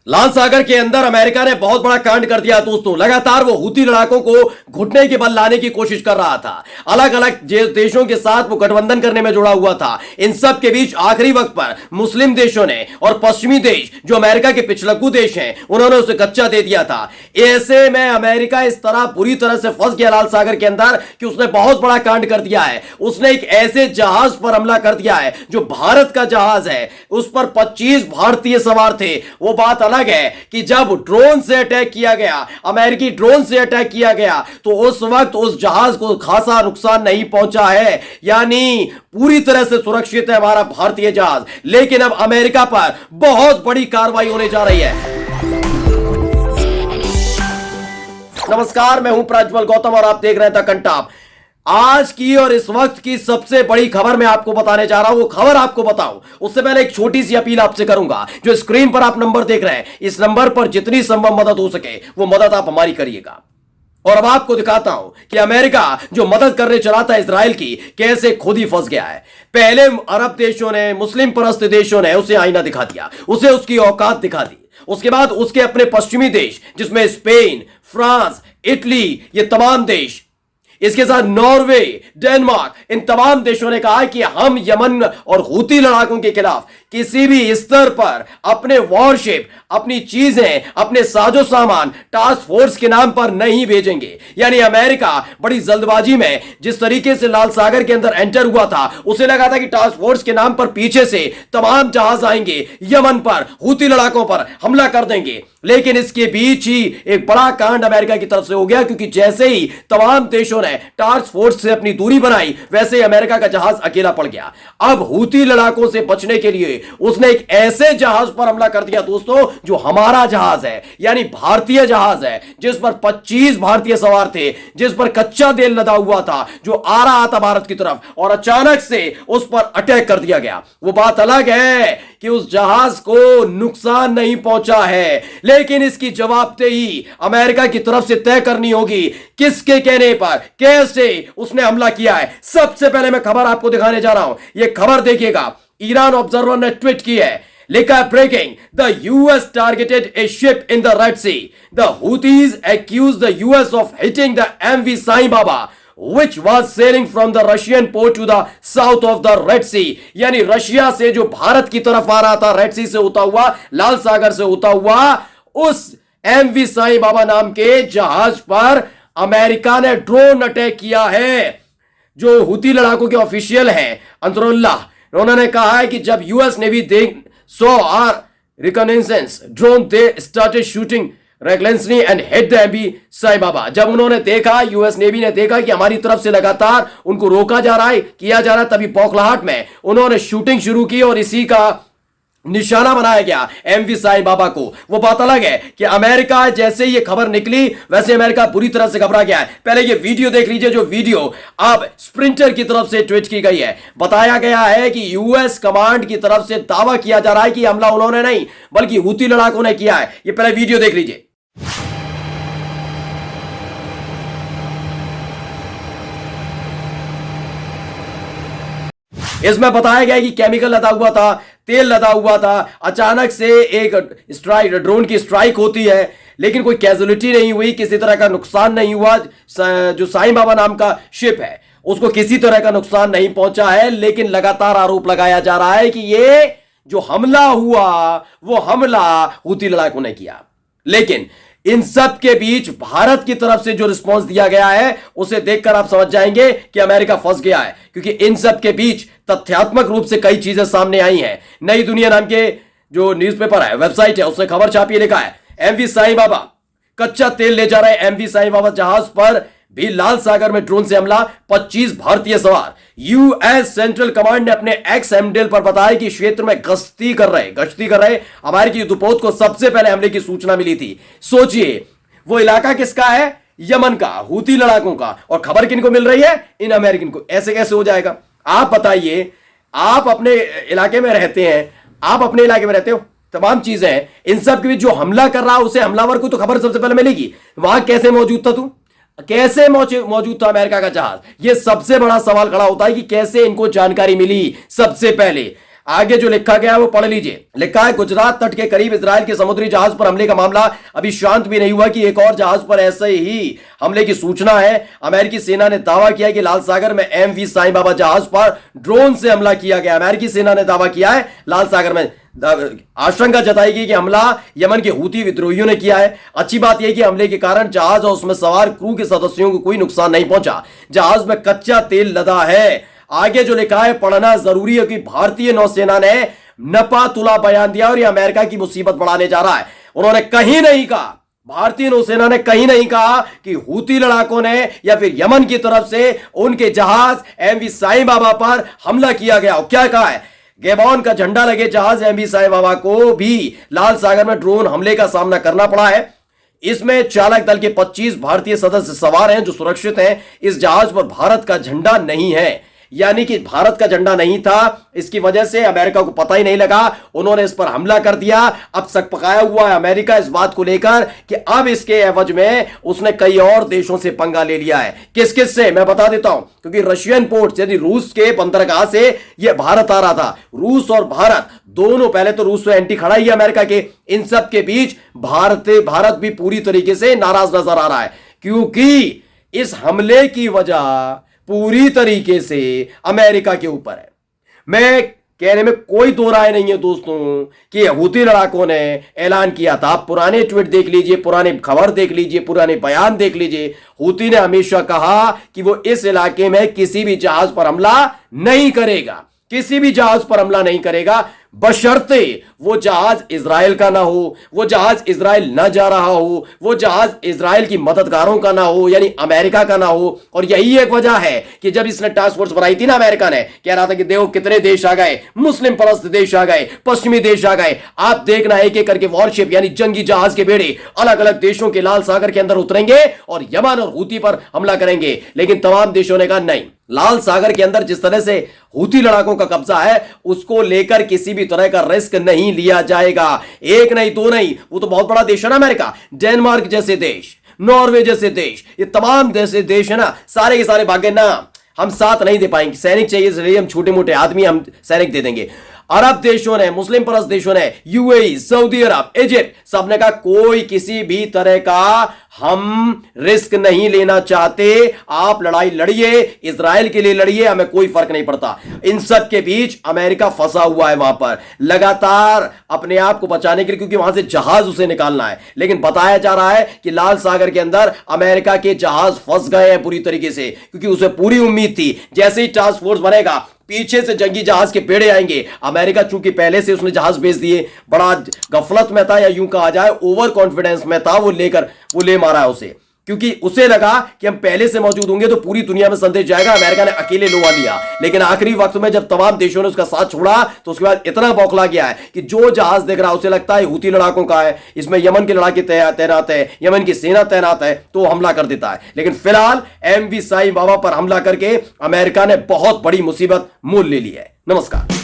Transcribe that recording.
लाल सागर के अंदर अमेरिका ने बहुत बड़ा कांड कर दिया दोस्तों। लगातार वो हूती लड़ाकों को घुटने के बल लाने की कोशिश कर रहा था। अलग अलग देशों के साथ वो गठबंधन करने में जुड़ा हुआ था। इन सब के बीच आखिरी वक्त पर मुस्लिम देशों ने और पश्चिमी देश जो अमेरिका के पिछलग्गू देश हैं, उन्होंने उसे कच्चा दे दिया था। ऐसे में अमेरिका इस तरह बुरी तरह से फंस गया लाल सागर के अंदर कि उसने बहुत बड़ा कांड कर दिया है। उसने एक ऐसे जहाज पर हमला कर दिया है जो भारत का जहाज है, उस पर 25 भारतीय सवार थे। वो बात अलग है कि जब ड्रोन से अटैक किया गया, अमेरिकी ड्रोन से अटैक किया गया, तो उस वक्त उस जहाज को खासा नुकसान नहीं पहुंचा है, यानी पूरी तरह से सुरक्षित है हमारा भारतीय जहाज। लेकिन अब अमेरिका पर बहुत बड़ी कार्रवाई होने जा रही है। नमस्कार, मैं हूं प्रज्वल गौतम और आप देख रहे हैं द कंटाप। आज की और इस वक्त की सबसे बड़ी खबर मैं आपको बताने जा रहा हूं। वो खबर आपको बताऊं उससे पहले एक छोटी सी अपील आपसे करूंगा। जो स्क्रीन पर आप नंबर देख रहे हैं, इस नंबर पर जितनी संभव मदद हो सके वो मदद आप हमारी करिएगा। और अब आपको दिखाता हूं कि अमेरिका जो मदद करने चला था इजराइल की, कैसे खुद ही फंस गया है। पहले अरब देशों ने, मुस्लिम परस्त देशों ने उसे आईना दिखा दिया, उसे उसकी औकात दिखा दी। उसके बाद उसके अपने पश्चिमी देश जिसमें स्पेन, फ्रांस, इटली, ये तमाम देश, इसके साथ नॉर्वे, डेनमार्क, इन तमाम देशों ने कहा कि हम यमन और हूती लड़ाकों के खिलाफ किसी भी स्तर पर अपने वॉरशिप, अपनी चीजें, अपने साजो सामान टास्क फोर्स के नाम पर नहीं भेजेंगे। यानी अमेरिका बड़ी जल्दबाजी में जिस तरीके से लाल सागर के अंदर एंटर हुआ था, उसे लगा था कि टास्क फोर्स के नाम पर पीछे से तमाम जहाज आएंगे, यमन पर, हूती लड़ाकों पर हमला कर देंगे। लेकिन इसके बीच ही एक बड़ा कांड अमेरिका की तरफ से हो गया, क्योंकि जैसे ही तमाम देशों ने टास्क फोर्स से अपनी दूरी बनाई, वैसे ही अमेरिका का जहाज अकेला पड़ गया। अब हूती लड़ाकों से बचने के लिए उसने एक ऐसे जहाज पर हमला कर दिया दोस्तों, जो हमारा जहाज है, यानी भारतीय जहाज है, जिस पर 25 भारतीय सवार थे, जिस पर कच्चा तेल लदा हुआ था, जो आ रहा था भारत की तरफ, और अचानक से उस पर अटैक कर दिया गया। वो बात अलग है कि उस जहाज को नुकसान नहीं पहुंचा है, लेकिन इसकी जवाबदेही अमेरिका की तरफ से तय करनी होगी। किसके कहने पर, कैसे उसने हमला किया है। सबसे पहले मैं खबर आपको दिखाने जा रहा हूं। यह खबर देखिएगा, ईरान ऑब्जर्वर ने ट्वीट की है। लिखा है, breaking, the US targeted a ship in the Red Sea, the Houthis accuse the US of hitting the MV Sai Baba which was sailing from the Russian port to the south of the Red Sea। यानी Russia से जो भारत की तरफ आ रहा था, red सी से होता हुआ, लाल सागर से होता हुआ, उस एमवी साईं बाबा नाम के जहाज पर अमेरिका ने ड्रोन अटैक किया है। जो हूती लड़ाकों के ऑफिशियल हैं, अंसरुल्लाह, उन्होंने कहा है कि जब US navy saw our reconnaissance drone, they started shooting relentlessly and hit the MV Sai Baba. जब उन्होंने देखा, यूएस नेवी ने देखा कि हमारी तरफ से लगातार उनको रोका जा रहा है, किया जा रहा है, तभी बौखलाहट में उन्होंने शूटिंग शुरू की और इसी का निशाना बनाया गया एमवी साईं बाबा को। वो बात अलग है कि अमेरिका, जैसे ये खबर निकली वैसे अमेरिका बुरी तरह से घबरा गया है। पहले ये वीडियो देख लीजिए, जो वीडियो अब स्प्रिंटर की तरफ से ट्वीट की गई है। बताया गया है कि यूएस कमांड की तरफ से दावा किया जा रहा है कि हमला उन्होंने नहीं, बल्कि हूती लड़ाकों ने किया है। ये पहले वीडियो देख लीजिए। इसमें बताया गया कि केमिकल लदा हुआ था, तेल लदा हुआ था। अचानक से एक स्ट्राइक, ड्रोन की स्ट्राइक होती है, लेकिन कोई कैजुअलिटी नहीं हुई, किसी तरह का नुकसान नहीं हुआ। जो साईं बाबा नाम का शिप है, उसको किसी तरह का नुकसान नहीं पहुंचा है। लेकिन लगातार आरोप लगाया जा रहा है कि ये जो हमला हुआ, वो हमला हूती लड़ाकों ने किया। लेकिन इन सब के बीच भारत की तरफ से जो रिस्पांस दिया गया है, उसे देखकर आप समझ जाएंगे कि अमेरिका फंस गया है। क्योंकि इन सब के बीच तथ्यात्मक रूप से कई चीजें सामने आई हैं। नई दुनिया नाम के जो न्यूज़पेपर है, वेबसाइट है, उसने खबर छापी, लिखा है, एमवी साईं बाबा कच्चा तेल ले जा रहे एमवी साईं बाबा जहाज पर भी लाल सागर में ड्रोन से हमला, 25 भारतीय सवार। यूएस सेंट्रल कमांड ने अपने एक्स एमडेल पर बताया कि क्षेत्र में गश्ती कर रहे अमेरिकी युद्धपोत को सबसे पहले हमले की सूचना मिली थी। सोचिए, वो इलाका किसका है? यमन का, हूती लड़ाकों का। और खबर किनको मिल रही है? इन अमेरिकन को। ऐसे कैसे हो जाएगा? आप बताइए, आप अपने इलाके में रहते हैं, आप अपने इलाके में रहते हो, तमाम चीजें हैं, इन सब के बीच जो हमला कर रहा है उसे हमलावर को तो खबर सबसे पहले मिलेगी। वहां कैसे मौजूद था तू? कैसे मौजूद था अमेरिका का जहाज? यह सबसे बड़ा सवाल खड़ा होता है कि कैसे इनको जानकारी मिली सबसे पहले। आगे जो लिखा गया है वो पढ़ लीजिए। लिखा है, गुजरात तट के करीब इजराइल के समुद्री जहाज पर हमले का मामला अभी शांत भी नहीं हुआ कि एक और जहाज पर ऐसे ही हमले की सूचना है। अमेरिकी सेना ने दावा किया कि लाल सागर में एमवी साईं बाबा जहाज पर ड्रोन से हमला किया गया। अमेरिकी सेना ने दावा किया है लाल सागर में आशंका जताई गई कि हमला यमन के हूती विद्रोहियों ने किया है। अच्छी बात यह कि हमले के कारण जहाज और उसमें सवार क्रू के सदस्यों को कोई नुकसान नहीं पहुंचा। जहाज में कच्चा तेल लदा है। आगे जो लिखा है पढ़ना जरूरी है कि भारतीय नौसेना ने नपा तुला बयान दिया और यह अमेरिका की मुसीबत बढ़ाने जा रहा है। उन्होंने कहीं नहीं कहा, भारतीय नौसेना ने कहीं नहीं कहा कि हूती लड़ाकों ने या फिर यमन की तरफ से उनके जहाज एमवी साईं बाबा पर हमला किया गया। और क्या कहा है, गैबॉन का झंडा लगे जहाज एमवी साईं बाबा को भी लाल सागर में ड्रोन हमले का सामना करना पड़ा है। इसमें चालक दल के 25 भारतीय सदस्य सवार हैं जो सुरक्षित हैं। इस जहाज पर भारत का झंडा नहीं है, यानी कि भारत का झंडा नहीं था। इसकी वजह से अमेरिका को पता ही नहीं लगा, उन्होंने इस पर हमला कर दिया। अब सक पकाया हुआ है अमेरिका इस बात को लेकर कि अब इसके एवज में उसने कई और देशों से पंगा ले लिया है। किस किस से मैं बता देता हूं, क्योंकि रशियन पोर्ट यानी रूस के बंदरगाह से यह भारत आ रहा था। रूस और भारत दोनों, पहले तो रूस तो एंटी खड़ा ही है अमेरिका के, इन सब के बीच भारत भी पूरी तरीके से नाराज नजर आ रहा है, क्योंकि इस हमले की वजह पूरी तरीके से अमेरिका के ऊपर है। मैं कहने में कोई दो राय नहीं है दोस्तों कि हूती लड़ाकों ने ऐलान किया था। आप पुराने ट्वीट देख लीजिए, पुराने खबर देख लीजिए, पुराने बयान देख लीजिए। हूती ने हमेशा कहा कि वो इस इलाके में किसी भी जहाज पर हमला नहीं करेगा, किसी भी जहाज पर हमला नहीं करेगा, बशर्ते वो जहाज इजराइल का ना हो, वो जहाज इजराइल ना जा रहा हो, वो जहाज इजराइल की मददगारों का ना हो, यानी अमेरिका का ना हो। और यही एक वजह है कि जब इसने टास्क फोर्स बनाई थी ना, अमेरिका ने कह रहा था कि देखो कितने देश आ गए, मुस्लिम परस्त देश आ गए, पश्चिमी देश आ गए, आप देखना एक एक करके वॉरशिप यानी जंगी जहाज के बेड़े अलग अलग देशों के लाल सागर के अंदर उतरेंगे और यमन और हूती पर हमला करेंगे। लेकिन तमाम देशों ने कहा नहीं, लाल सागर के अंदर जिस तरह से हूती लड़ाकों का कब्जा है उसको लेकर किसी भी तरह का रिस्क नहीं लिया जाएगा। एक नहीं दो नहीं, वो तो बहुत बड़ा देश है ना अमेरिका, डेनमार्क जैसे देश, नॉर्वे जैसे देश, ये तमाम जैसे देश है ना, सारे के सारे भागे ना हम साथ नहीं दे पाएंगे। सैनिक चाहिए इसलिए हम छोटे मोटे आदमी हम सैनिक दे देंगे। अरब देशों ने, मुस्लिम परस्त देशों ने, यूएई, सऊदी अरब, इजिप्ट, सबने कहा कोई किसी भी तरह का हम रिस्क नहीं लेना चाहते। आप लड़ाई लड़िए, इजराइल के लिए लड़िए, हमें कोई फर्क नहीं पड़ता। इन सब के बीच अमेरिका फंसा हुआ है वहां पर लगातार अपने आप को बचाने के लिए, क्योंकि वहां से जहाज उसे निकालना है। लेकिन बताया जा रहा है कि लाल सागर के अंदर अमेरिका के जहाज फंस गए हैं पूरी तरीके से, क्योंकि उसे पूरी उम्मीद थी जैसे ही टास्क फोर्स बनेगा पीछे से जंगी जहाज के पेड़े आएंगे। अमेरिका चूंकि पहले से उसने जहाज भेज दिए, बड़ा गफलत में था या यूं कहा जाए ओवर कॉन्फिडेंस में था, वो ले मारा है उसे, क्योंकि उसे लगा कि हम पहले से मौजूद होंगे तो पूरी दुनिया में संदेश जाएगा। अमेरिका ने अकेले लोहा लिया, लेकिन आखिरी वक्त में जब तमाम देशों ने उसका साथ छोड़ा तो उसके बाद इतना बौखला गया है कि जो जहाज देख रहा है उसे लगता है हूती लड़ाकों का है, इसमें यमन के लड़ाके तैनात है, यमन की सेना तैनात है, तो हमला कर देता है। लेकिन फिलहाल एमवी साईं बाबा पर हमला करके अमेरिका ने बहुत बड़ी मुसीबत मोल ले ली है। नमस्कार।